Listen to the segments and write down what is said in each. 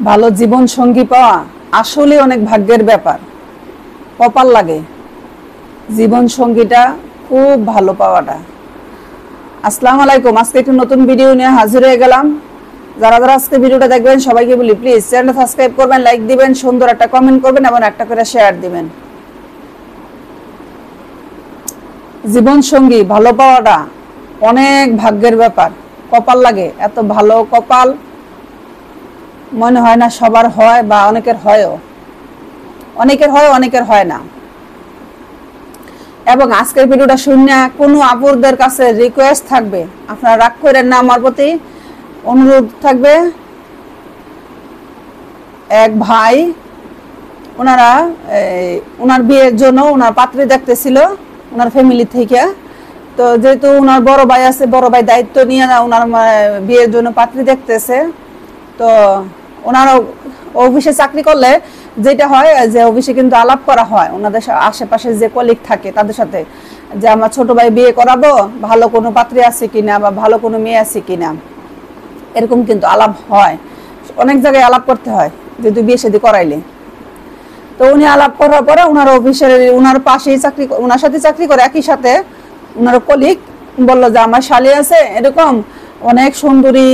ভালো জীবন সঙ্গী পাওয়া আসলে অনেক ভাগ্যের ব্যাপার, কপাল লাগে জীবন সঙ্গীটা খুব ভালো পাওয়াটা। আসসালামু আলাইকুম। আজকে একটি নতুন ভিডিও নিয়ে হাজির হয়ে গেলাম। যারা যারা আজকে ভিডিওটা দেখবেন সবাইকে বলি প্লিজ চ্যানেলটা সাবস্ক্রাইব করবেন, লাইক দিবেন, সুন্দর একটা কমেন্ট করবেন এবং একটা করে শেয়ার দিবেন। জীবন সঙ্গী ভালো পাওয়াটা অনেক ভাগ্যের ব্যাপার, কপাল লাগে। এত ভালো কপাল মনে হয় না সবার হয়, বা অনেকের হয়ও, অনেকের হয় না। এবং আজকের ভিডিওটা শুনে কোনো আপুদের কাছে রিকোয়েস্ট থাকবে, আপনারা রাগ করেন না, আমার প্রতি অনুরোধ থাকবে। এক ভাই ওনার বিয়ের জন্য ওনার পাত্রী দেখতেছিল ওনার ফ্যামিলি থেকে। তো যেহেতু ওনার বড় ভাই আছে, বড় ভাই দায়িত্ব নিয়ে ওনার বিয়ের জন্য পাত্রী দেখতেছে। তো ওনার অফিসে চাকরি করলে যেটা হয় যে অফিসে কিন্তু আলাপ করা হয় ওনাদের আশেপাশে যে কলিগ থাকে তাদের সাথে, যে আমার ছোট ভাই বিয়ে করাবো, ভালো কোনো পাত্রী আছে কিনা বা ভালো কোনো মেয়ে আছে কিনা, এরকম কিন্তু আলাপ হয়। অনেক জায়গায় আলাপ করতে হয় যেহেতু বিয়ে শাদী করাইলে। তো উনি আলাপ করার পরে ওনার অফিসের ওনার পাশেই চাকরি, ওনার সাথে চাকরি করে একই সাথে ওনার কলিগ বললো যে আমার শালি আছে এরকম অনেক সুন্দরী,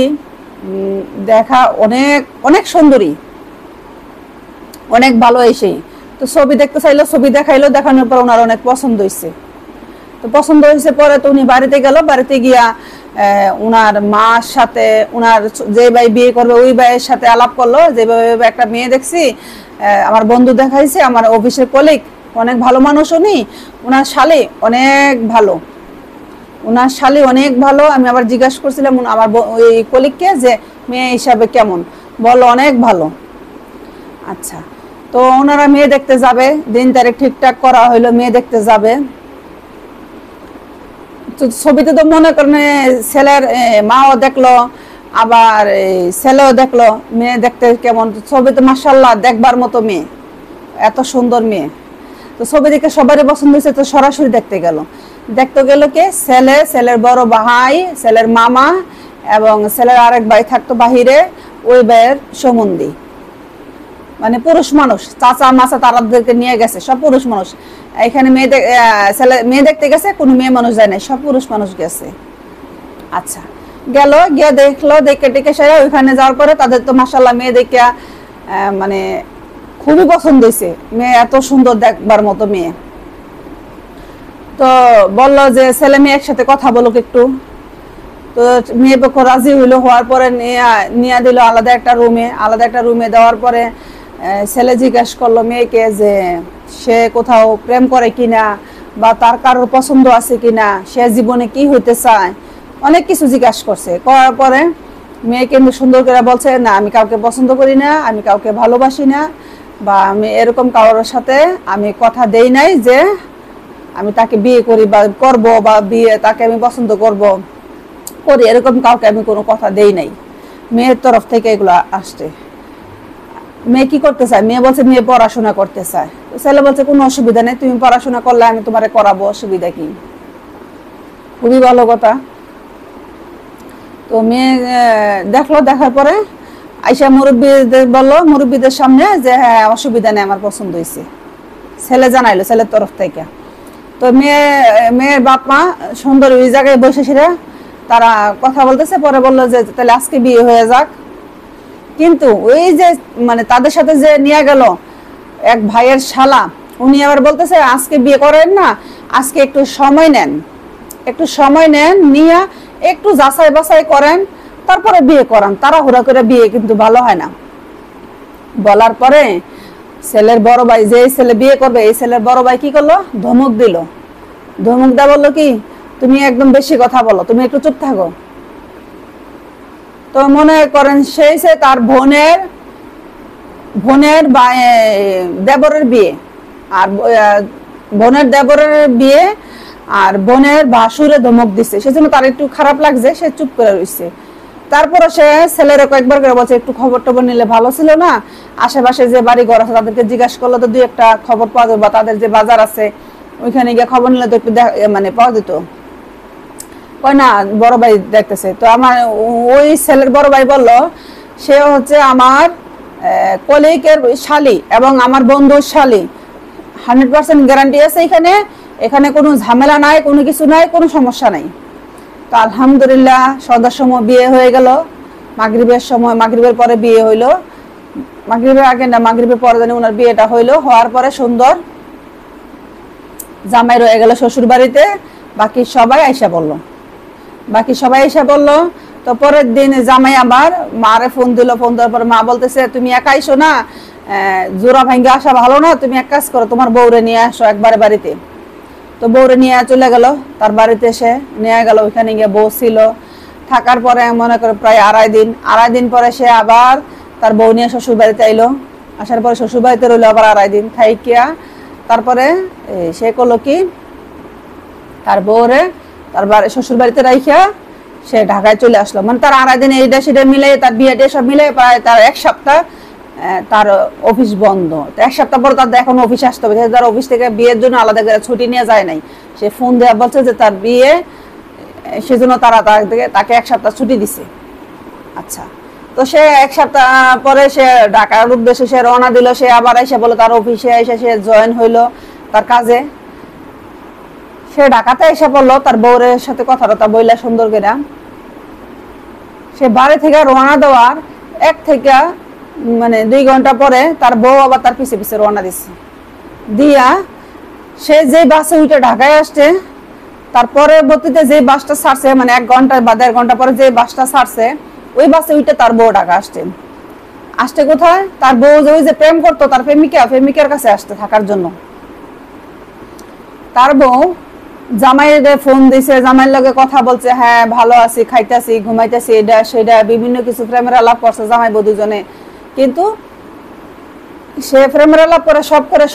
দেখা অনেক অনেক সুন্দরী, অনেক ভালো। এসেই তো ছবি দেখতে চাইলো, ছবি দেখাইলো, দেখানোর পর ওনার অনেক পছন্দ হয়েছে। তো পছন্দ হয়েছে পরে তো উনি বাড়িতে গেল, বাড়িতে গিয়া ওনার মার সাথে ওনার যে ভাই বিয়ে করবে ওই ভাইয়ের সাথে আলাপ করলো, যেভাবে একটা মেয়ে দেখছি, আমার বন্ধু দেখাইছে, আমার অফিসের কলিগ অনেক ভালো মানুষ, ওনার শালি অনেক ভালো, ওনার শালি অনেক ভালো। আমি আবার জিজ্ঞাসা করছিলাম আমার ওই কলিগকে যে মেয়ে হিসাবে কেমন, বললো অনেক ভালো। আচ্ছা, তো ওনারা মেয়ে দেখতে যাবে, দিন তারিখ ঠিকঠাক করা হইলো, মেয়ে দেখতে যাবে। তো ছবিতে তো মনে করেন ছেলের মাও দেখলো, আবার ছেলেও দেখলো মেয়ে দেখতে কেমন। ছবিতে মাশাআল্লাহ দেখবার মতো মেয়ে, এত সুন্দর মেয়ে। তো ছবি দেখে সবারই পছন্দ হয়েছে। তো সরাসরি দেখতে গেল কে ছেলে, ছেলের বড় ভাই, ছেলের মামা এবং ছেলের আরেক ভাই থাকতো বাহিরে, ওই ভাইয়ের সম্বন্ধী, মানে পুরুষ মানুষ, চাচা মাচা তারাদেরকে নিয়ে গেছে, সব পুরুষ মানুষ। এখানে মেয়ে দেখতে গেছে, কোনো মেয়ে মানুষ যায় নাই, সব পুরুষ মানুষ গেছে। আচ্ছা, গেল, গিয়ে দেখলো, দেখে টেকে সেরা ওইখানে যাওয়ার পরে তাদের তো মাশাআল্লাহ মেয়ে দেখে মানে খুবই পছন্দ হয়েছে, মেয়ে এত সুন্দর দেখবার মতো মেয়ে। তো বললো যে ছেলে মেয়ে একসাথে কথা বলুক একটু। তো মেয়ে পক্ষ রাজি হইলো, হওয়ার পরে নিয়ে দিল আলাদা একটা রুমে দেওয়ার পরে ছেলে জিজ্ঞাসা করলো মেয়েকে যে সে কোথাও প্রেম করে কিনা, বা তার কারোর পছন্দ আছে কিনা, সে জীবনে কি হইতে চায়, অনেক কিছু জিজ্ঞাসা করছে। করার পরে মেয়ে কিন্তু সুন্দর করে বলছে, না আমি কাউকে পছন্দ করি না, আমি কাউকে ভালোবাসি না, বা আমি এরকম কারোর সাথে আমি কথা দেই নাই যে আমি তাকে বিয়ে করি বা করব, বা বিয়ে তাকে আমি পছন্দ করি, এরকম কাউকে আমি কোনো কথা দেই নাই। মেয়ের তরফ থেকে এগুলো আসছে। মেয়ে কি করতে চায়? মেয়ে বলছে মেয়ে পড়াশোনা করতে চায়। ছেলে বলছে কোনো অসুবিধা নেই, তুমি পড়াশোনা করলে আমি তোমারে করাবো, অসুবিধা কি? খুবই ভালো কথা। তো মেয়ে দেখলো, দেখার পরে আইসা মুরব্বীদের বললো, মুরব্বীদের সামনে যে হ্যাঁ অসুবিধা নেই, আমার পছন্দ হয়েছে। ছেলে জানাইলো ছেলের তরফ থেকে। তো মেয়ের বাপ মা সুন্দর ওই জায়গায় বসে তারা কথা বলতেছে। পরে বললো যে তাহলে আজকে বিয়ে হয়ে যাক। কিন্তু ওই যে মানে তাদের সাথে যে নিয়ে গেল এক ভাইয়ের শালা, উনি আবার বলতেছে আজকে বিয়ে করেন না, আজকে একটু সময় নেন, নিয়ে একটু যাচাই বাছাই করেন, তারপরে বিয়ে করান, তাড়াহুড়া করে বিয়ে কিন্তু ভালো হয় না। বলার পরে ছেলের বড় ভাই, যে ছেলে বিয়ে করবে এই ছেলের বড় ভাই কি করলো, ধমক দেয়া বললো কি, তুমি একদম বেশি কথা বলো, তুমি একটু চুপ থাকো। তো মনে করেন সেই সে তার বোনের দেবরের বিয়ে, আর বোনের ভাসুরে ধমক দিচ্ছে, সেজন্য তার একটু খারাপ লাগছে, সে চুপ করে রয়েছে। তারপরে সে ছেলেরা কয়েকবার করে বলছে একটু খবর টবর নিলে ভালো ছিল না, আশেপাশে যে বাড়ি ঘর আছে তাদেরকে জিজ্ঞাসা করলে তো দুই একটা খবর পাওয়া যাবে, বা তাদের যে বাজার আছে ওইখানে গিয়ে খবর নিলে তো একটু মানে পাওয়া যেত। কয় না বড় ভাই দেখতেছে। তো আমার ওই ছেলের বড় ভাই বলল সে হচ্ছে আমার কলিগের শালি এবং আমার বন্ধুর শালি, 100% গ্যারান্টি আছে এখানে। এখানে কোনো ঝামেলা নাই, কোনো কিছু নাই, কোনো সমস্যা নাই। তো আলহামদুলিল্লাহ সন্ধ্যার সময় বিয়ে হয়ে গেল, মাগরিবের সময়, মাগরিবের পরে বিয়ে হইলো, মাগরিবের আগে না মাগরিবের পরে জানি ওনার বিয়েটা হইলো। হওয়ার পরে সুন্দর জামাই রয়ে গেল শ্বশুর বাড়িতে, বাকি সবাই আইসা বলল, তো পরের দিন জামাই আমার মারে ফোন দিল, ফোন দেওয়ার পর মা বলতেছে তুমি একা আইসো না, জোড়া ভাঙ্গে আসা ভালো না, তুমি এক কাজ করো তোমার বউরে নিয়ে আসো একবারে বাড়িতে। তো বউরে নিয়ে চলে গেল তার বাড়িতে, এসে নিয়ে গেল, ওইখানে গিয়ে বউ ছিল। থাকার পরে মনে করে প্রায় আড়াই দিন পরে সে আবার তার বউ নিয়ে শ্বশুর বাড়িতে আইলো। আসার পরে শ্বশুর বাড়িতে রইলো আবার আড়াই দিন থাইকিয়া। তারপরে সে করলো কি, তার বউরে তার শ্বশুর বাড়িতে রাইখা সে ঢাকায় চলে আসলো। মানে তার আড়াই দিন এইটা সেটা মিলে, তার বিয়েটা সব মিলে প্রায় তার এক সপ্তাহ তার অফিস বন্ধ। তো এক সপ্তাহ পর তার এখন অফিস আসতে হবে, তার অফিস থেকে বিয়ের জন্য আলাদা করে ছুটি নিয়ে যায় নাই। সে ফোন দেওয়া বলছে যে তার বিয়ে, সেজন্য তারা তাকে এক সপ্তাহ ছুটি দিছে। আচ্ছা, তো সে এক সপ্তাহ পরে সে ঢাকার উদ্দেশ্যে সে রওনা দিল। সে আবার এসে বলে তার অফিসে এসে সে জয়েন হইলো তার কাজে। সে ঢাকাতে এসে পড়লো, তার বউরের সাথে কথাটা বইলা সুন্দর করে। সে বাড়ি থেকে রওনা দেওয়ার 1 থেকে 2 ঘন্টা পরে তার বউ আবার তার পিছে পিছে রওনা দিচ্ছে। দিয়া সে যে বাসে উঠে ঢাকায় আসছে, তার পরবর্তীতে যে বাসটা ছাড়ছে, 1 ঘন্টা বা 1.5 ঘন্টা পরে যে বাসটা ছাড়ছে, ওই বাসে উঠে তার বউ ঢাকা আসছে কোথায়, তার বউ ওই যে প্রেম করতো তার প্রেমিকার কাছে আসতে থাকার জন্য। তার বউ জামাইরে ফোন দিছে, জামাইয়ের লগে কথা বলছে, হ্যাঁ ভালো আছি, খাইতেছি, ঘুমাইতেছি, এটা সেটা বিভিন্ন কিছু প্রেমের আলাপ করছে জামাই বউ দুজনে। কিন্তু সে প্রেমের আলাপ করে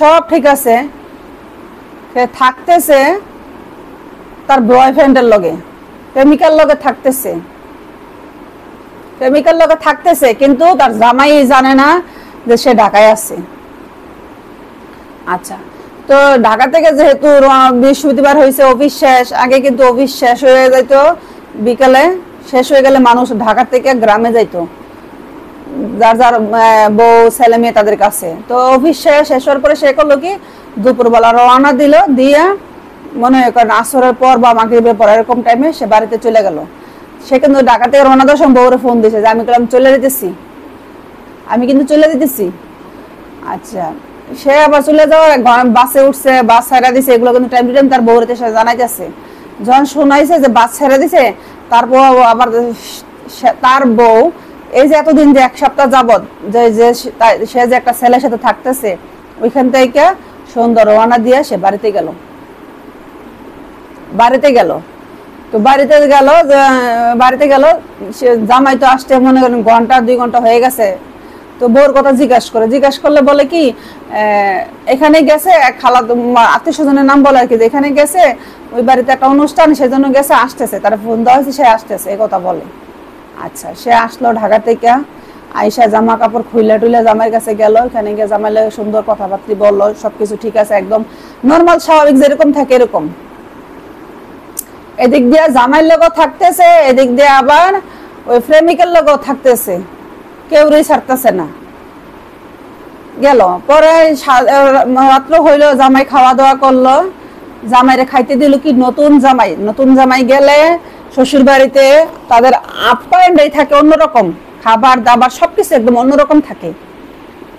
সব ঠিক আছে, সে থাকতেছে তার বয়ফ্রেন্ডের লগে, প্রেমিকার লগে থাকতেছে, কিন্তু তার জামাই জানে না যে সে ঢাকায় আছে। আচ্ছা, তো ঢাকা থেকে যেহেতু বৃহস্পতিবার হয়েছে, অফিস শেষ, আগে কিন্তু অফিস শেষ হয়ে যাইতো বিকালে, শেষ হয়ে গেলে মানুষ ঢাকা থেকে গ্রামে যাইতো যার যার বউ ছেলে মেয়ে তাদের কাছে। তো অফিস শেষ হওয়ার পরে সে করলো কি, দুপুরবেলা রওনা দিল, দিয়ে মনে করেন আসরের পর বা মাগরিবের পর এরকম টাইমে সে বাড়িতে চলে গেল। সে কিন্তু ঢাকা থেকে রওনা দেওয়ার সময় বউরে ফোন দিয়েছে যে আমি কিন্তু চলে যেতেছি। আচ্ছা, সে আবার চলে যাওয়ার বাসে উঠছে, বাস ছেড়ে দিছে, এগুলো কিন্তু টাইম টু টাইম তার বউরে জানাইতেছে। যখন শোনাইছে যে বাস ছেড়ে দিছে, তারপর আবার তার বউ এই যে এতদিন যে 1 সপ্তাহ যাবত সে যে একটা ছেলের সাথে থাকতেছে, ওইখান থেকে সুন্দর রওনা দিয়ে সে বাড়িতে গেল। তো বাড়িতে গেল সে জামাই তো আসতে মনে করেন 1-2 ঘন্টা হয়ে গেছে। তো বউর কথা জিজ্ঞাসা করলে বলে কি, এখানে গেছে খালা আত্মীয় স্বজনের নাম বলে আর কি, এখানে গেছে ওই বাড়িতে একটা অনুষ্ঠান, সেজন্য গেছে, আসতেছে, তার ফোন দেওয়া হয়েছে, সে আসতেছে, এই কথা বলে। আচ্ছা, সে আসলো ঢাকা থেকে, আইসা জামা কাপড় খুইলা টুইলা জামাইয়ের কাছে গেল। এখানে গিয়ে জামাইলে সুন্দর কথাবার্তা বললো, সবকিছু ঠিক আছে, একদম নর্মাল স্বাভাবিক যেরকম থাকে এরকম। এদিক দিয়ে জামাইয়ের লগও থাকতেছে, এদিক দিয়ে আবার ওই প্রেমিকের লগও থাকতেছে, কেউই ছাড়তেছে না। গেল পরে রাত্র হইলো, জামাই খাওয়া দাওয়া করলো, জামাইরে খাইতে দিল কি নতুন জামাই গেলে শ্বশুর বাড়িতে তাদের আপ্যায়নটাই থাকে অন্যরকম, খাবার দাবার সবকিছু একদম অন্যরকম থাকে।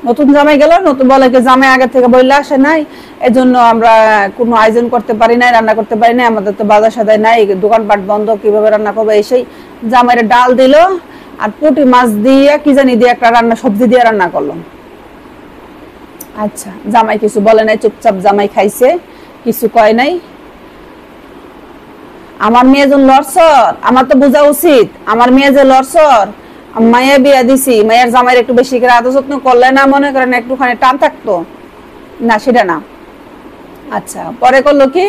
নতুন জামাই গেল, নতুন বলে কি জামাই আগে থেকে বললে আসে নাই, এজন্য আমরা কোনো আয়োজন করতে পারি নাই, রান্না করতে পারি নাই, আমাদের তো বাজার সদাই নাই, দোকানপাট বন্ধ, কিভাবে রান্না করবো। সেই জামাইরে ডাল দিল আর পুঁটি মাছ দিয়ে কি জানি দিয়ে একটা সবজি দিয়ে রান্না করলো। আচ্ছা, জামাই কিছু বলে নাই, চুপচাপ জামাই খাইছে, কিছু কয় নাই। আমার মেয়ে যে লড়ছর, আমার তো বোঝা উচিত, আমার মেয়ে যে লড়ছর, মায়ের বিয়া দিছি, মায়ের জামাইয়ের একটু বেশি করে আদর যত্ন করলে না মনে করেন একটুখানি টান থাকতো না, সেটা না। আচ্ছা, পরে করলো কি,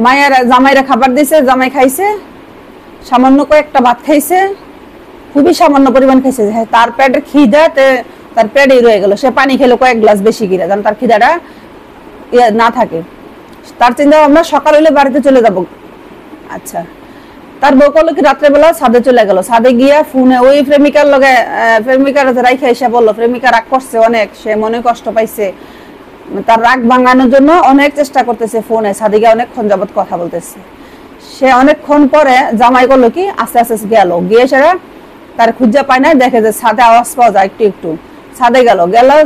মায়ের জামাইরা খাবার দিছে, জামাই খাইছে, সামান্য কয়েকটা ভাত খাইছে, খুবই সামান্য পরিমাণ খাইছে। তার পেটের খিদাতে তার পেটেই রয়ে গেল, সে পানি খেলো কয়েক গ্লাস বেশি করে, যেন তার খিদাটা না থাকে। তার চিন্তা ভাবনা সকাল হইলে বাড়িতে চলে যাব। আচ্ছা, তার বউ করলো কি রাত্রেবেলা ছাদে চলে গেল, ছাদে গিয়া ফোনে ওই প্রেমিকার লগে প্রেমিকার রাইখা এসে বললো, প্রেমিকা রাগ করছে অনেক, সে মনে কষ্ট পাইছে, তার রাগ ভাঙানোর জন্য অনেক চেষ্টা করতেছে, ফোনে ছাদে গিয়ে অনেকক্ষণ যাবত কথা বলতেছে। সে অনেকক্ষণ পরে জামাই করলো কি আস্তে আস্তে গেল, গিয়ে সেটা তার খুঁজা পায় না, দেখে যে ছাদে আওয়াজ পাওয়া যায় একটু একটু, ছাদে গেল,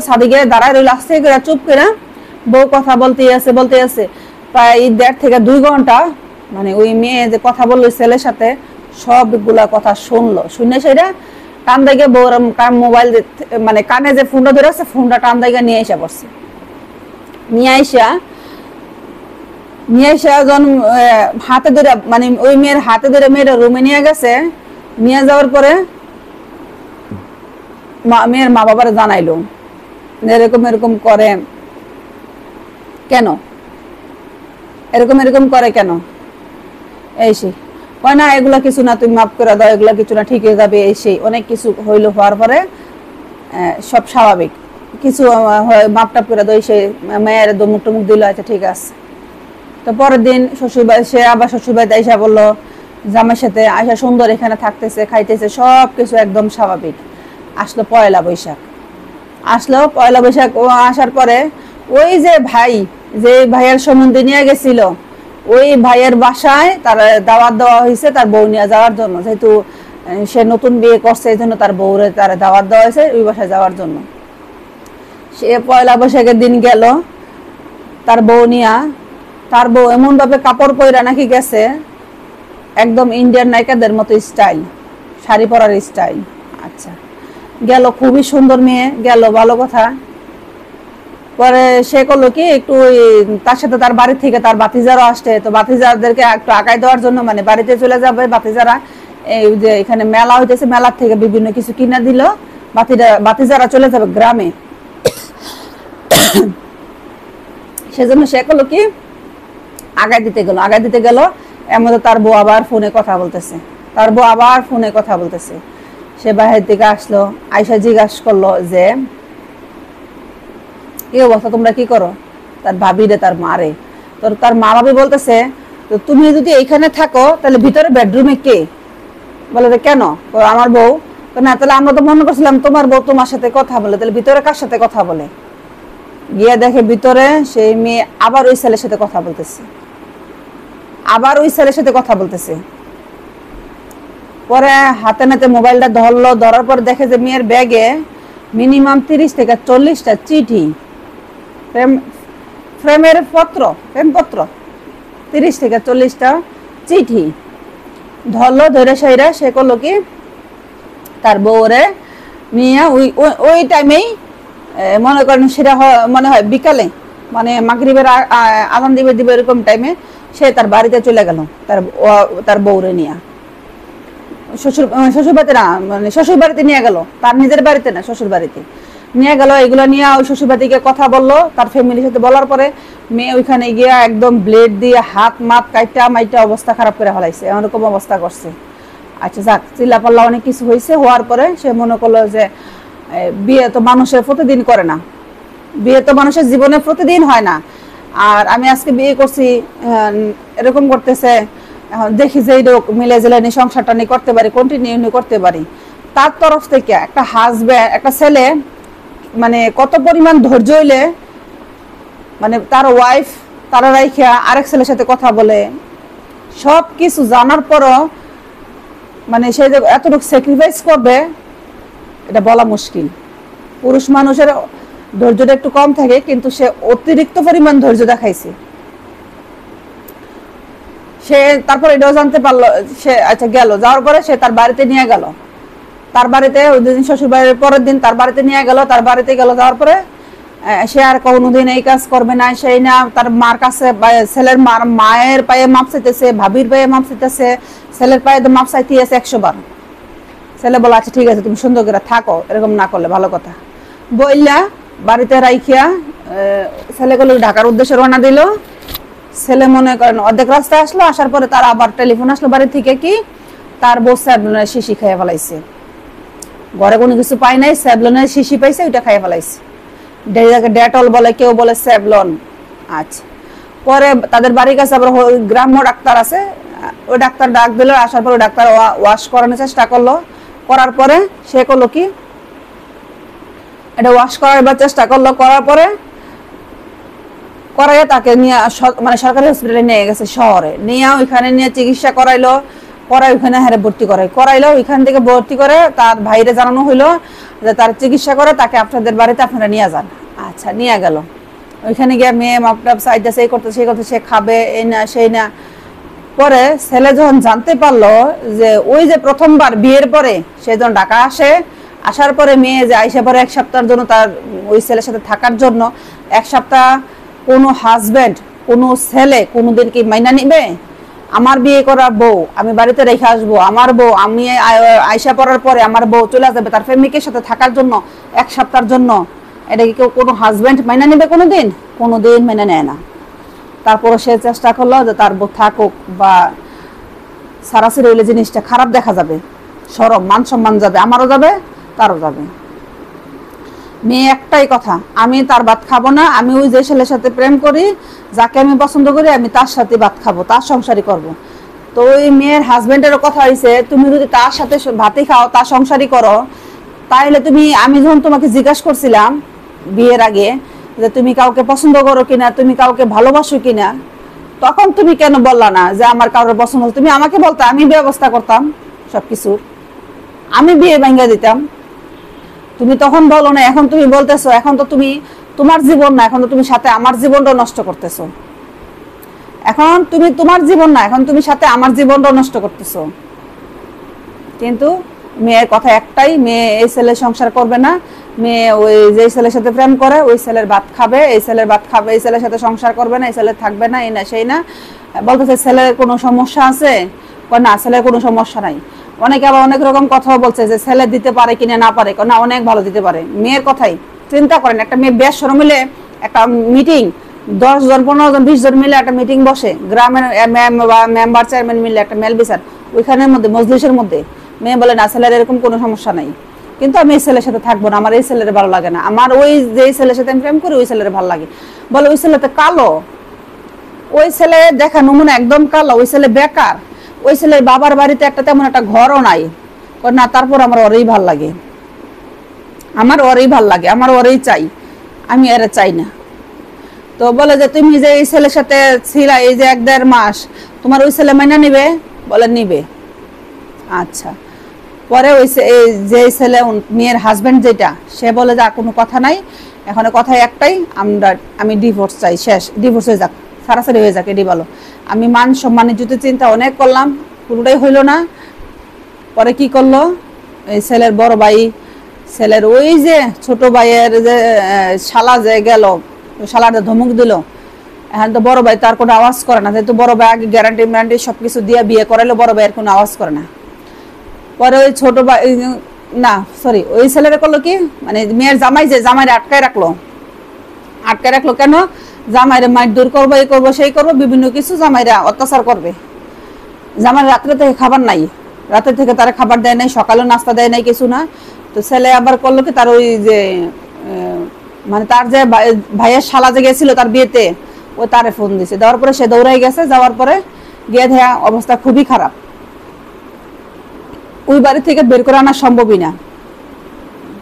ছাদে গিয়ে দাঁড়ায় রইল আস্তে করে চুপ করে। বউ কথা বলতে আছে প্রায় 1.5 থেকে 2 ঘন্টা, মানে ওই মেয়ে যে কথা বললো ছেলের সাথে সবগুলা কথা শুনলো, শুনে সেটা টান দাইগে বউর মোবাইল মানে কানে যে ফোনটা ধরে আছে ফোনটা টান দাইগে নিয়ে এসে পড়ছে। নিয়ে আইসা যখন হাতে ধরে মানে ওই মেয়ের হাতে ধরে মেয়েরা রুমে নিয়ে গেছে, নিয়ে যাওয়ার পরে মেয়ের মা বাবারা জানাইলো এরকম এরকম করে কেন, এরকম করে কেন, এই সেই কয় না এগুলা কিছু না, তুমি মাফ করে দাও, এগুলা কিছু না, ঠিক হয়ে যাবে, এই সেই অনেক কিছু হইলো, হওয়ার পরে সব স্বাভাবিক, কিছু মাপ টাপ করে দাও, সেই মেয়ের দমুক টমুক দিল, আচ্ছা ঠিক আছে। তো পরের দিন শ্বশুরবাড়ি, সে আবার শ্বশুরবাড়িতে আইসা বললো জামাইয়ের সাথে, আইসা সুন্দর এখানে থাকতেছে, খাইতেছে, সব কিছু একদম স্বাভাবিক। আসলো পয়লা বৈশাখ, আসার পরে ওই যে ভাই, যে ভাইয়ের সম্বন্ধে নিয়ে গেছিল, ওই ভাইয়ের বাসায় তার দাওয়াত দেওয়া হয়েছে তার বউ নিয়ে যাওয়ার জন্য, যেহেতু সে নতুন বিয়ে করছে এই জন্য তার বউরে তার দাওয়াত দেওয়া হয়েছে ওই বাসায় যাওয়ার জন্য। সে পয়লা বৈশাখের দিন গেল তার বউ নিয়া, তার বউ এমন ভাবে কাপড় পয়রা নাকি গেছে একদম ইন্ডিয়ান নায়িকাদের মতো স্টাইল, শাড়ি পরার স্টাইল। আচ্ছা গেল, খুবই সুন্দর মেয়ে গেল, ভালো কথা। পরে সে করলো কি একটু তার সাথে তার বাড়ি থেকে তার বাতিজারও আসছে, তো বাতিজারদেরকে একটু আগায় দেওয়ার জন্য মানে বাড়িতে চলে যাবে বাতিজারা, এই যে এখানে মেলা হইতেছে, মেলার থেকে বিভিন্ন কিছু কিনা দিল, বাতিজারা চলে যাবে গ্রামে। সেজন্য সে করলো কি আগায় দিতে গেল, এর মধ্যে তার বউ আবার ফোনে কথা বলতেছে, সে বাহির থেকে আসলো, আয়সা জিজ্ঞাসা করলো যে কি অবস্থা, তোমরা কি করো, তার ভাবি রে তার মারে, তার মা ভাবি বলতেছে তো তুমি যদি এইখানে থাকো তাহলে ভিতরে বেডরুমে কে, বলে কেন, আমার বউ, না তাহলে আমরা তো মনে করছিলাম তোমার বউ তোমার সাথে কথা বলে, তাহলে ভিতরে কার সাথে কথা বলে, গিয়ে দেখে ভিতরে সেই মেয়ে আবার ওই ছেলের সাথে কথা বলতেছে, পরে হাতে নাতে মোবাইলটা ধরার পর দেখে যে মেয়ের ব্যাগে মিনিমাম 30 থেকে 40টা চিঠি, প্রেমপত্র 30 থেকে 40টা চিঠি ধরলো, ধরে সেইরা সে করলো কি তার বউরে নিয়ে ওই টাইমেই মনে করেন সেটা মনে হয় বিকালে, মানে মাগরিবের আজান দিবে এরকম টাইমে সে তার বাড়িতে চলে গেল তার বউরে নিয়ে, শ্বশুর বাড়িতে না, মানে শ্বশুর বাড়িতে নিয়ে গেল, তার নিজের বাড়িতে না শ্বশুর বাড়িতে নিয়ে গেল। এগুলো নিয়ে ওই শ্বশুর বাড়িতে কথা বললো তার ফ্যামিলির সাথে, বলার পরে মেয়ে ওইখানে গিয়ে একদম ব্লেড দিয়ে হাত মাত কাইটা মাইটা অবস্থা খারাপ করে ফেলাইছে, এরকম অবস্থা করছে। আচ্ছা যাক, চিল্লাপাল্লা অনেক কিছু হয়েছে, হওয়ার পরে সে মনে করলো যে বিয়ে তো মানুষের প্রতিদিন করে না, বিয়ে তো মানুষের জীবনে প্রতিদিন হয় না, আর আমি আজকে বিয়ে করছি এরকম করতেছে, এখন দেখি যে মিলে জেলে সংসারটা নিয়ে করতে পারি, কন্টিনিউ করতে পারি। তার তরফ থেকে একটা হাজব্যান্ড, একটা ছেলে মানে কত পরিমাণ ধৈর্য হইলে মানে তার ওয়াইফ তারা রাইখা আরেক ছেলের সাথে কথা বলে, সব কিছু জানার পরও মানে সে যে এতটুকু স্যাক্রিফাইস করবে এটা বলা মুশকিল। পুরুষ মানুষের ধৈর্যটা একটু কম থাকে, কিন্তু সে অতিরিক্ত পরিমাণ ধৈর্য দেখাইছে। সে তারপর এটাও জানতে পারলো, সে আচ্ছা গেল, যাওয়ার পরে সে তার বাড়িতে নিয়ে গেল, তার বাড়িতে ওই দিন শ্বশুর বাড়ির পরের দিন তার বাড়িতে নিয়ে গেল, তার বাড়িতে গেল, যাওয়ার পরে সে আর কোনোদিন এই কাজ করবে না, সেই না তার মার কাছে, ছেলের মায়ের পায়ে মাপ চাইতেছে, ভাবির পায়ে মাপ চাইতেছে, ছেলের পায়ে মাপ চাইতে আছে 100 বার। ছেলে বলে আচ্ছা ঠিক আছে তুমি সুন্দর করে থাকো, এরকম না করলে ভালো কথা বললা বাড়িতে রাইখিয়া ছেলেগুলো ঢাকার উদ্দেশ্যে রওনা দিল। ছেলে মনে করেন অর্ধেক রাস্তায় আসলো, আসার পরে তার আবার টেলিফোন আসলো বাড়ি থেকে কি তার বউ স্যাভলনের শিশি খেয়ে ফেলাইছে, ঘরে কোনো কিছু পাই নাই, স্যাভলনের শিশি পাইছে, ওইটা খেয়ে ফেলাইছে, ডেটল বলে, কেউ বলে স্যাভলন। আচ্ছা পরে তাদের বাড়ির কাছে আবার গ্রাম্য ডাক্তার আছে, ওই ডাক্তার ডাক দিল, আসার পর ওই ডাক্তার ওয়াশ করানোর চেষ্টা করলো, করার পরে সে করলো কি, এটা ওয়াশ করার চেষ্টা করলো, করার পরে করাইয়া তাকে নিয়ে মানে সরকারি হসপিটালে নিয়ে গেছে শহরে, নিয়ে ওইখানে নিয়ে চিকিৎসা করাইলো, করাই ওইখানে হারে ভর্তি করাইলো, ওইখান থেকে ভর্তি করে তার ভাইরে জানানো হইলো যে তার চিকিৎসা করে তাকে আপনাদের বাড়িতে আপনারা নিয়ে যান। আচ্ছা, নিয়ে গেল। ওইখানে গিয়ে মেয়ে মাপটাপ চাইতেছে, এই করতে সেই করতে, সে খাবে এই না সেই না। পরে ছেলে যখন জানতে পারলো যে ওই যে প্রথমবার বিয়ের পরে সে যখন ঢাকা আসে, আসার পরে মেয়ে যে আইসা পরে 1 সপ্তাহের জন্য তার ওই ছেলের সাথে থাকার জন্য, 1 সপ্তাহ কোনো হাজবেন্ড কোনো ছেলে কোনোদিন কি মাইনা নিবে? আমার বিয়ে করা বউ আমি বাড়িতে রেখে আসবো, আমার বউ আমি আইসা পড়ার পরে আমার বউ চলে যাবে তার প্রেমিকের সাথে থাকার জন্য 1 সপ্তাহের জন্য, এটা কি কেউ কোনো হাজবেন্ড মাইনা নিবে? কোনোদিন মাইনা নেয় না। তারপরে সে চেষ্টা করলো যে তার বউ থাকুক, বা সারাসরি হইলে জিনিসটা খারাপ দেখা যাবে, সরব মান সম্মান যাবে, আমারও যাবে তারও যাবে। মেয়ে একটাই কথা, আমি তার ভাত খাবো না, আমি ওই যে ছেলের সাথে প্রেম করি, যাকে আমি পছন্দ করি, আমি তার সাথে ভাত খাবো, তার সংসারই করব। তো ওই মেয়ের হাজবেন্ডেরও কথা হয়েছে, তুমি যদি তার সাথে ভাতই খাও, তার সংসারই করো, তাহলে তুমি, আমি যখন তোমাকে জিজ্ঞাসা করছিলাম বিয়ের আগে যে তুমি কাউকে পছন্দ করো কিনা, তুমি কাউকে ভালোবাসো কিনা, তখন তুমি কেন বললা না যে আমার কারোর পছন্দ? তুমি আমাকে বলতে, আমি ব্যবস্থা করতাম সবকিছুর, আমি বিয়ে ভাঙ্গা দিতাম। তুমি তখন বলো না, এখন তুমি বলতেছো, এখন তো তুমি তোমার জীবন না, এখন তো তুমি সাথে আমার জীবনটা নষ্ট করতেছো। এখন তুমি তোমার জীবন না, এখন তুমি সাথে আমার জীবনটা নষ্ট করতেছো। কিন্তু মেয়ের কথা একটাই, মেয়ে এই ছেলের সংসার করবে না, মেয়ে ওই যে ছেলের সাথে প্রেম করে ওই ছেলের ভাত খাবে, এই ছেলের ভাত খাবে, এই ছেলের সাথে সংসার করবে না, এই ছেলে থাকবে না, এই না সেই না। বলতেছে ছেলের কোনো সমস্যা আছে? না, ছেলের কোনো সমস্যা নাই। অনেকে আবার অনেক রকম কথাও বলছে যে ছেলে দিতে পারে কিনা না পারে, না অনেক ভালো দিতে পারে। মেয়ের কথাই চিন্তা করেন, একটা মেয়ে বেশ সর মিলে একটা মিটিং, 10 জন 15 জন 20 জন মিলে একটা মিটিং বসে, গ্রামের মেম্বার চেয়ারম্যান মিলে একটা মেল বিচার, ওইখানের মধ্যে মজলিসের মধ্যে মেয়ে বলে না ছেলের এরকম কোনো সমস্যা নাই, কিন্তু আমি এই ছেলের সাথে থাকবো না, আমার এই ছেলের ভালো লাগে না, আমার ওই যে ছেলের সাথে আমি প্রেম করি ওই ছেলের ভালো লাগে। বলে ওই ছেলেতে কালো, ওই ছেলে দেখা নমুনা একদম কালো, ওই ছেলে বেকার, ওই ছেলের বাবার বাড়িতে একটা তেমন একটা ঘরও নাই। না, তারপর আমার ওরেই ভাল লাগে, আমার ওরেই ভাল লাগে, আমার ওরেই চাই, আমি এর চাই না। তো বলে যে তুমি যে এই ছেলের সাথে ছিলা এই যে 1-1.5 মাস, তোমার ওই ছেলে মাইনা নিবে? বলে নিবে। আচ্ছা, পরে ওই যে ছেলে মেয়ের হাজবেন্ড যেটা, সে বলে যে কোনো কথা নাই, এখন কথা একটাই, আমি ডিভোর্স চাই, শেষ, ডিভোর্স হয়ে যাক, সারাসারি হয়ে যাক, এটি বলো। আমি মান সম্মানের যদি চিন্তা অনেক করলাম, পুরোটাই হইল না। পরে কি করলো, এই ছেলের বড় ভাই, ছেলের ওই যে ছোট ভাইয়ের যে শালা যে গেল, শালাটা ধমক দিল, এখন তো বড় ভাই তার কোনো আওয়াজ করে না, যেহেতু বড় ভাই আগে গ্যারান্টি সবকিছু দিয়ে বিয়ে করাইলো, বড় ভাইয়ের কোনো আওয়াজ করে না। পরে ওই ছোট ভাই, না সরি, ওই ছেলেরা করলো কি, মানে মেয়ের জামাই যে জামাইরে আটকায় রাখলো কেন? জামাইরে মাইর দূর করবো, এই করবো সেই করবো, বিভিন্ন কিছু জামাইরা অত্যাচার করবে। জামাই রাত্রে থেকে খাবার নাই, রাতের থেকে তারা খাবার দেয় নাই, সকালেও নাস্তা দেয় নাই, কিছু না। তো ছেলে আবার করলো কি, তার ওই যে মানে তার যে ভাইয়ের শালা যে গেছিল তার বিয়েতে, ও তারে ফোন দিছে, দেওয়ার পরে সে দৌড়াই গেছে, যাওয়ার পরে গিয়ে দেখা অবস্থা খুবই খারাপ, ওই বাড়ি থেকে বের করে আনা সম্ভবই না।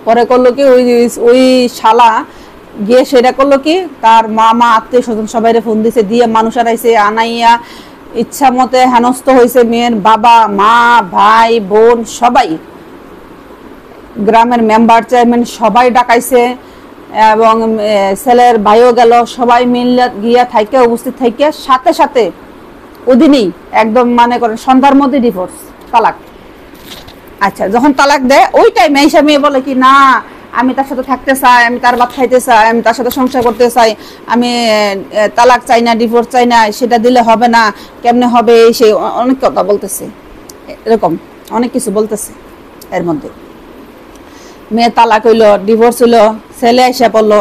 পরে করলো কি, ওই শালা গিয়ে সেটা করলো কি, তার মামা আত্মীয় স্বজন সবাই ফোন দিছে, দিয়ে মানুষ আনাইছে, আনাইয়া ইচ্ছা মতে হেনস্থ হয়েছে। মেয়ের বাবা মা ভাই বোন সবাই, গ্রামের মেম্বার চেয়ারম্যান সবাই ডাকাইছে, এবং ছেলের ভাইও গেল, সবাই মিলে গিয়া থাইকে উপস্থিত থাইকে সাথে সাথে ওদিনই একদম মানে করেন সন্ধ্যার মধ্যে ডিভোর্স, তালাক। আচ্ছা, যখন তালাক দেয় ওই টাইমে এসে মেয়ে বলে কি, না আমি তার সাথে থাকতে চাই, আমি তার ভাত খাইতে চাই, আমি তার সাথে সংসার করতে চাই, আমি তালাক চাই না, ডিভোর্স চাই না, সেটা দিলে হবে না, কেমনে হবে, সে অনেক কথা বলতেছে, এরকম অনেক কিছু বলতেছে। এর মধ্যে মেয়ে তালাক হইলো, ডিভোর্স হইলো, ছেলে এসে পড়লো,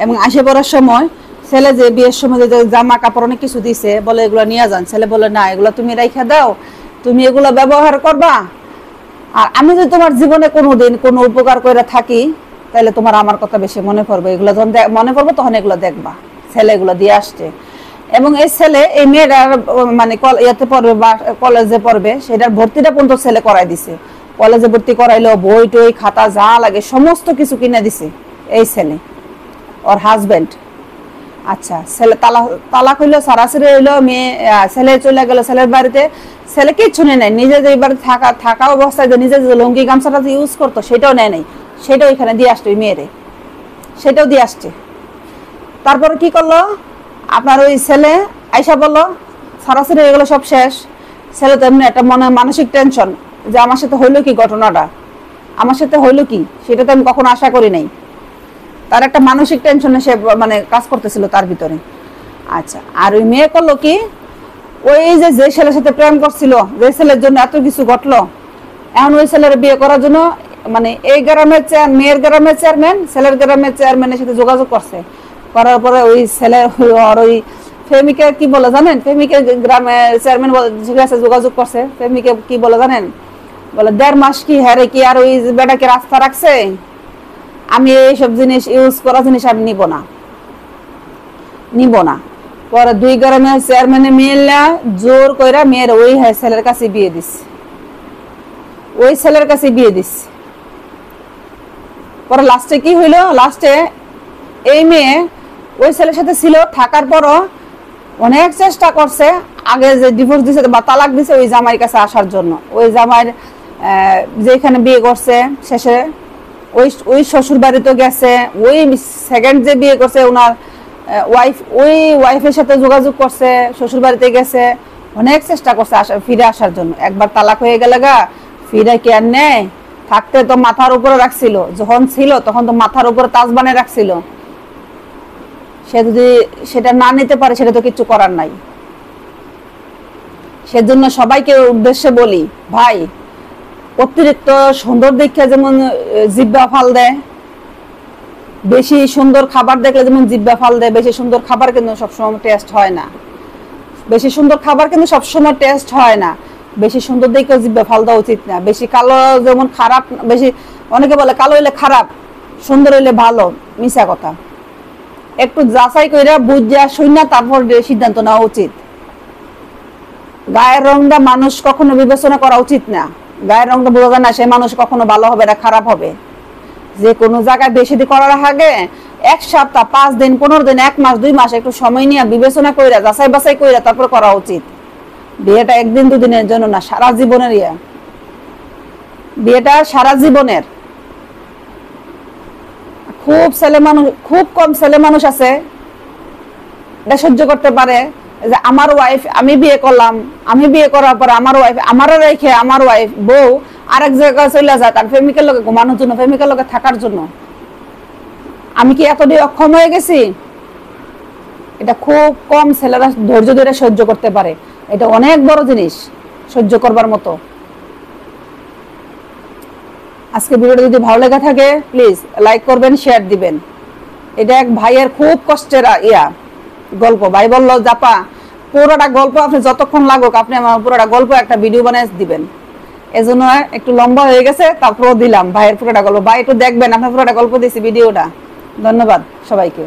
এবং আসে পড়ার সময় ছেলে যে বিয়ের সময় যে জামা কাপড় অনেক কিছু দিছে, বলে এগুলো নিয়ে যান। ছেলে বলে না, এগুলো তুমি রাইখা দাও, তুমি এগুলো ব্যবহার করবা, আর আমি যদি তোমার জীবনে কোনোদিন কোনো উপকার করে থাকি, তাহলে তোমার আমার কথা বেশি মনে পড়বে, এগুলো যখন মনে পড়বো তখন এগুলো দেখবা। ছেলে এগুলো দিয়ে আসছে, এবং এই ছেলে এই মেয়েরা মানে ইয়াতে পড়বে বা কলেজে পড়বে, সেটার ভর্তিটা পর্যন্ত ছেলে করাই দিছে। কলেজে ভর্তি করাইলো, বই টই খাতা যা লাগে সমস্ত কিছু কিনে দিছে এই ছেলে, ওর হাজবেন্ড। আচ্ছা, ছেলে তালাক হইলো, সারাসারি হইলো, মেয়ে ছেলে চলে গেল ছেলের বাড়িতে। ছেলে কিচ্ছু নেয় নাই, নিজে যে এবার থাকা অবস্থায় যে নিজে যে লুঙ্গি গামছাটা যে ইউজ করতো সেটাও নেয় নাই, সেটাও এখানে দিয়ে আসতো ওই মেয়েরে, সেটাও দিয়ে আসছে। তারপরে কি করলো আপনার ওই ছেলে আইসা বললো সারাসারি হয়ে গেলো, সব শেষ। ছেলে তো এমনি একটা মনে মানসিক টেনশন যে আমার সাথে হইলো কি, ঘটনাটা আমার সাথে হইলো কি, সেটা তো আমি কখনো আশা করি নাই। তার একটা মানসিক টেনশনে সে মানে কাজ করতেছিল তার ভিতরে। আচ্ছা, আর ওই মেয়ে করলো কি, ওই যে ছেলের সাথে প্রেম করছিল, যে ছেলের জন্য এত কিছু ঘটলো, এখন ওই ছেলের বিয়ে করার জন্য মানে এই গ্রামের মেয়ের গ্রামের চেয়ারম্যান ছেলের গ্রামের চেয়ারম্যানের সাথে যোগাযোগ করছে। করার পরে ওই ছেলের আর ওই প্রেমিকা কি বলে জানেন, প্রেমিকা গ্রামের চেয়ারম্যান কাছে যোগাযোগ করছে, প্রেমিকা কি বলে জানেন, বলে 1.5 মাস কি হ্যারে কি আর ওই বেটাকে রাস্তা রাখছে, আমি এইসব জিনিস ইউজ করা জিনিস আমি নিব না। পরে 2 গ্রামের চেয়ারম্যানে মিললা জোর কইরা মেয়ের ওই ছেলের কাছে বিয়ে দিচ্ছে, ওই ছেলের কাছে বিয়ে দিচ্ছে। পরে লাস্টে কি হইলো, লাস্টে এই মেয়ে ওই ছেলের সাথে ছিল, থাকার পরও অনেক চেষ্টা করছে, আগে যে ডিভোর্স দিছে বা তালাক দিছে ওই জামাইয়ের কাছে আসার জন্য। ওই জামাইয়ের যেখানে বিয়ে করছে শেষে ওই শ্বশুর বাড়িতে গেছে, ওই সেকেন্ড যে বিয়ে করছে ওনার ওয়াইফ, ওই ওয়াইফের সাথে যোগাযোগ করছে, শ্বশুর বাড়িতে গেছে, অনেক চেষ্টা করছে ফিরে আসার জন্য। একবার তালাক হয়ে গেলে গা ফিরে কে আর নেয়, থাকতে তো মাথার উপরে রাখছিল, যখন ছিল তখন তো মাথার উপরে তাজ বানিয়ে রাখছিল। সে যদি সেটা না নিতে পারে সেটা তো কিছু করার নাই। সেজন্য সবাইকে উদ্দেশ্যে বলি, ভাই অতিরিক্ত সুন্দর দেখে যেমন জিহ্বা ফাল দেয়, বেশি সুন্দর খাবার দেখলে যেমন জিহ্বা ফাল দেয়, বেশি সুন্দর খাবার কিন্তু সবসময় টেস্ট হয় না, বেশি সুন্দর খাবার কিন্তু সবসময় টেস্ট হয় না। বেশি সুন্দর দেখে জিহ্বা ফাল দেওয়া উচিত না। বেশি কালো যেমন খারাপ, বেশি অনেকে বলে কালো হইলে খারাপ, সুন্দর হইলে ভালো, মিছা কথা। একটু যাচাই কইরা বুঝা শুনা তারপর সিদ্ধান্ত নেওয়া উচিত। গায়ের রংটা মানুষ কখনো বিবেচনা করা উচিত না। গায়ের রংটা বোঝা যায় না সে মানুষ কখনো ভালো হবে না খারাপ হবে। যে কোনো জায়গায় বেশি দিন করার আগে 1 সপ্তাহ, 5 দিন, 15 দিন, 1 মাস, 2 মাস একটু সময় নিয়ে বিবেচনা কইরা যাচাই বাছাই কইরা তারপর করা উচিত। বিয়েটা 1 দিন 2 দিনের জন্য না, সারা জীবনের বিয়েটা সারা জীবনের। খুব কম ছেলে মানুষ আছে এটা সহ্য করতে পারে যে আমার ওয়াইফ, আমি বিয়ে করলাম, আমি বিয়ে করার পর আমার ওয়াইফ আমারও রেখে আমার ওয়াইফ বউ আরেক জায়গায় চলে যায় তার প্রেমিকের লোকে ঘুমানোর জন্য, প্রেমিকের লোকে থাকার জন্য। আমি কি এতটাই অক্ষম হয়ে গেছি? এটা খুব কম ছেলেরা ধৈর্য ধরে সহ্য করতে পারে। এটা অনেক বড় জিনিস সহ্য করবার মতো। আজকে ভিডিওটা যদি ভালো লেগে থাকে প্লিজ লাইক করবেন, শেয়ার দিবেন। এটা এক ভাইয়ের খুব কষ্টের গল্প। ভাই বললো জাপা পুরোটা গল্প আপনি যতক্ষণ লাগুক আপনি আমার পুরোটা গল্প একটা ভিডিও বানিয়ে দিবেন। এজন্য একটু লম্বা হয়ে গেছে, তারপরও দিলাম ভাইয়ের পুরোটা গল্প। ভাই একটু দেখবেন, আপনার পুরোটা গল্প দিয়েছি ভিডিওটা। ধন্যবাদ সবাইকে।